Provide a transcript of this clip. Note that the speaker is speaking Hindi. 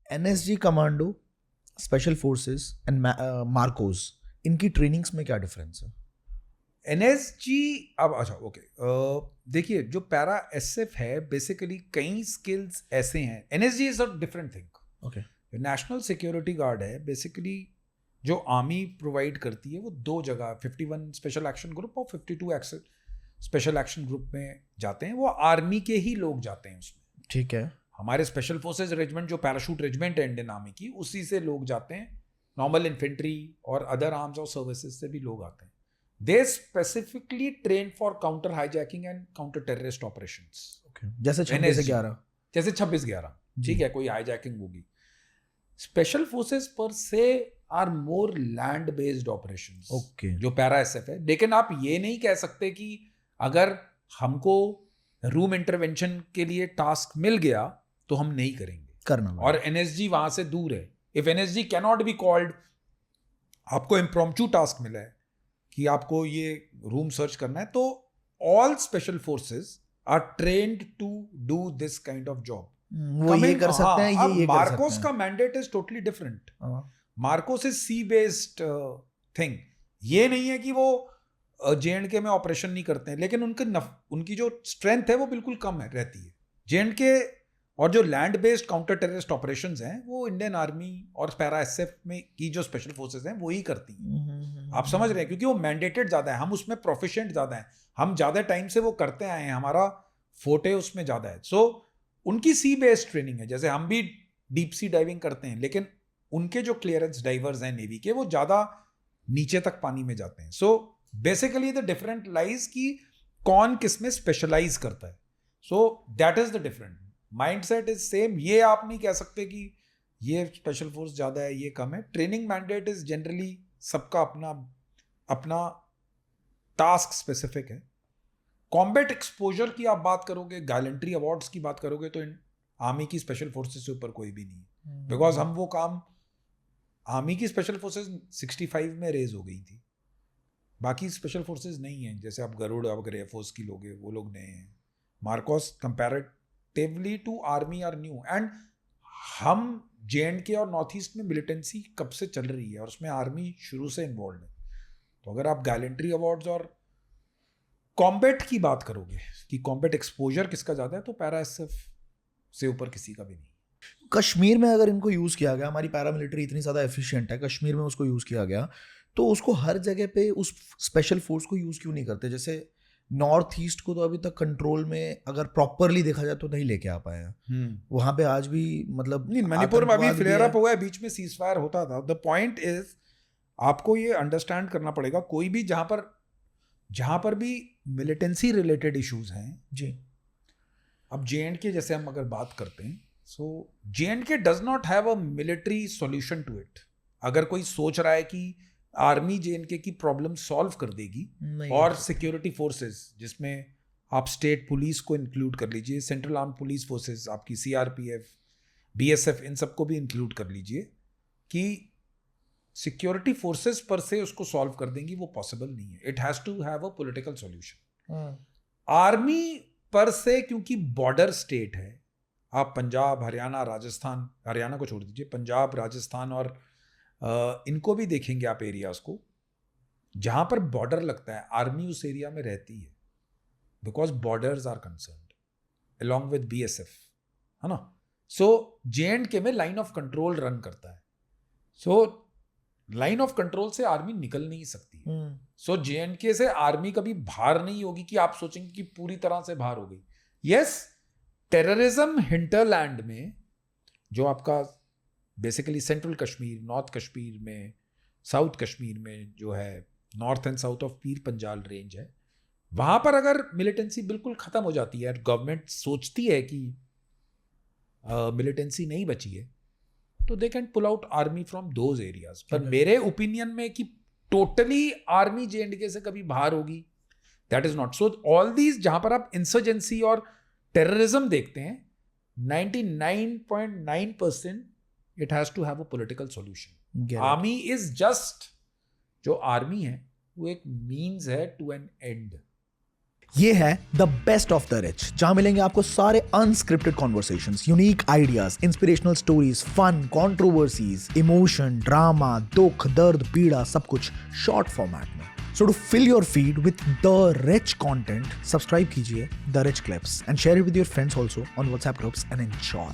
NSG commando, special forces and Marcos, इनकी ट्रेनिंग्स में क्या डिफरेंस है? एनएसजी अब अच्छा ओके, देखिए जो पैरा एसएफ है बेसिकली कई स्किल्स ऐसे हैं. NSG is a different thing. Okay. National security guard है बेसिकली जो आर्मी प्रोवाइड करती है, वो दो जगह 51 स्पेशल एक्शन ग्रुप और 52 स्पेशल एक्शन ग्रुप में जाते हैं. वो आर्मी के ही लोग जाते हैं उसमें. ठीक है. हमारे स्पेशल फोर्सेज रेजिमेंट जो पैराशूट रेजिमेंट है इंडियन आर्मी की, उसी से लोग जाते हैं. नॉर्मल इन्फेंट्री और अदर आर्म्स और सर्विसेज से भी लोग आते हैं. They specifically train for counter hijacking and counter terrorist operations. जैसे 26/11. जैसे 26/11, ठीक है, कोई हाईजैकिंग होगी. स्पेशल फोर्सेस पर से are more land based operations, okay. जो पैरा एसएफ है. लेकिन आप ये नहीं कह सकते कि अगर हमको रूम इंटरवेंशन के लिए टास्क मिल गया तो हम नहीं करेंगे, करना. और एनएसजी वहां से दूर है. If NSG can not be called, आपको इम्प्रॉम्प्टू टास्क मिला है कि आपको ये रूम सर्च करना है, तो all special forces are trained to do this kind of job. वो ये कर सकते हैं, ये कर सकते मार्कोस हैं. का mandate is totally different. MARCOS is sea based thing. ये नहीं है कि वो जेएंडके में ऑपरेशन नहीं करते हैं, लेकिन उनकी जो स्ट्रेंथ है वो बिल्कुल कम है रहती है. जेएंडके और जो land based counter terrorist operations हैं वो इंडियन आर्मी और पैरा एसएफ में की जो स्पेशल फोर्सेस हैं वो ही करती हैं. आप समझ रहे हैं, क्योंकि वो मैंडेटेड ज्यादा है, हम उसमें प्रोफिशिएंट ज्यादा हैं, हम ज्यादा टाइम से वो करते आए हैं, हमारा फोटे उसमें ज्यादा है. सो उनकी सी बेस्ड ट्रेनिंग है. जैसे हम भी डीप सी डाइविंग करते हैं, लेकिन उनके जो क्लियरेंस डाइवर्स हैं नेवी के, वो ज्यादा नीचे तक पानी में जाते हैं. So basically the different lies की कौन किस में स्पेशलाइज करता है. So that is the different. Mindset is same. ये आप नहीं कह सकते कि ये स्पेशल फोर्स ज्यादा है ये कम है. ट्रेनिंग मैंडेट इज जनरली सबका अपना अपना टास्क स्पेसिफिक है. कॉम्बैट एक्सपोजर की आप बात करोगे, गैलेंट्री अवार्ड्स की बात करोगे, तो आर्मी की स्पेशल फोर्सेस से ऊपर कोई भी नहीं है. बिकॉज हम वो काम, आर्मी की स्पेशल फोर्सेस 65 में रेज हो गई थी, बाकी स्पेशल फोर्सेस नहीं है. जैसे आप गरुड़ अगर एयरफोर्स की लोगे, वो लोग नए हैं. MARCOS comparatively to army are new. And हम जेएंडके और नॉर्थ ईस्ट में मिलिटेंसी कब से चल रही है, और उसमें आर्मी शुरू से इन्वॉल्व है. तो अगर आप गैलेंट्री अवार्ड्स और कॉम्बैट की बात करोगे कि कॉम्बैट एक्सपोजर किसका ज्यादा है, तो पैरा एसएफ से ऊपर किसी का भी नहीं. कश्मीर में अगर इनको यूज किया गया, हमारी पैरामिलिट्री इतनी ज्यादा एफिशिएंट है, कश्मीर में उसको यूज किया गया, तो उसको हर जगह पे उस स्पेशल फोर्स को यूज क्यों नहीं करते? जैसे नॉर्थ ईस्ट को तो अभी तक कंट्रोल में अगर प्रॉपरली देखा जाए तो नहीं लेके आ पाया. वहां पे आज भी मतलब नहीं, मणिपुर में अभी फ्लेयर अप हुआ है, बीच में सीज फायर होता था. द पॉइंट इज, आपको ये अंडरस्टैंड करना पड़ेगा, कोई भी जहां पर भी मिलिटेंसी रिलेटेड इश्यूज हैं जी. अब जेएंडके जैसे हम अगर बात करते हैं, so J and K does not have a military solution to it. अगर कोई सोच रहा है कि आर्मी जेएंडके की प्रॉब्लम सॉल्व कर देगी, और सिक्योरिटी फोर्सेस जिसमें आप स्टेट पुलिस को इंक्लूड कर लीजिए, सेंट्रल आर्म पुलिस फोर्सेस आपकी सीआरपीएफ, बीएसएफ, इन सबको भी इंक्लूड कर लीजिए, कि सिक्योरिटी फोर्सेस पर से उसको सॉल्व कर देंगी, वो पॉसिबल नहीं है. It has to have a political solution. Army पर से, क्योंकि बॉर्डर स्टेट है, आप पंजाब, हरियाणा, राजस्थान, हरियाणा को छोड़ दीजिए, पंजाब, राजस्थान और इनको भी देखेंगे आप एरियाज को, जहां पर बॉर्डर लगता है, आर्मी उस एरिया में रहती है, because borders are concerned along with BSF, है ना. सो जेएंडके में लाइन ऑफ कंट्रोल रन करता है. सो लाइन ऑफ कंट्रोल से आर्मी निकल नहीं सकती. सो जेएंडके से आर्मी कभी बाहर नहीं होगी कि आप सोचेंगे कि पूरी तरह से बाहर हो गई. यस, टेररिज्म हिंटरलैंड में, जो आपका basically central Kashmir, north Kashmir में, साउथ कश्मीर में जो है, north and south of Pir Panjal range है, वहां पर अगर मिलिटेंसी बिल्कुल खत्म हो जाती है, गवर्नमेंट सोचती है कि मिलिटेंसी नहीं बची है, तो they can pull out army from those areas. पर मेरे ओपिनियन में कि टोटली आर्मी जेएंडके से कभी बाहर होगी, that is not. So all these जहां पर आप इंसर्जेंसी और टेररिज्म देखते हैं, 99.9% it has to have a political solution. Army is just, जो आर्मी है वो एक मीन्स है टू एन एंड. ये है the best of the rich, जहां मिलेंगे आपको सारे unscripted conversations, unique ideas, inspirational stories, fun, controversies, emotion, drama, दुख, दर्द, पीड़ा, सब कुछ शॉर्ट फॉर्मेट में. So to fill your feed with the rich content, subscribe कीजिए The Rich Clips and share it with your friends also on WhatsApp groups and enjoy.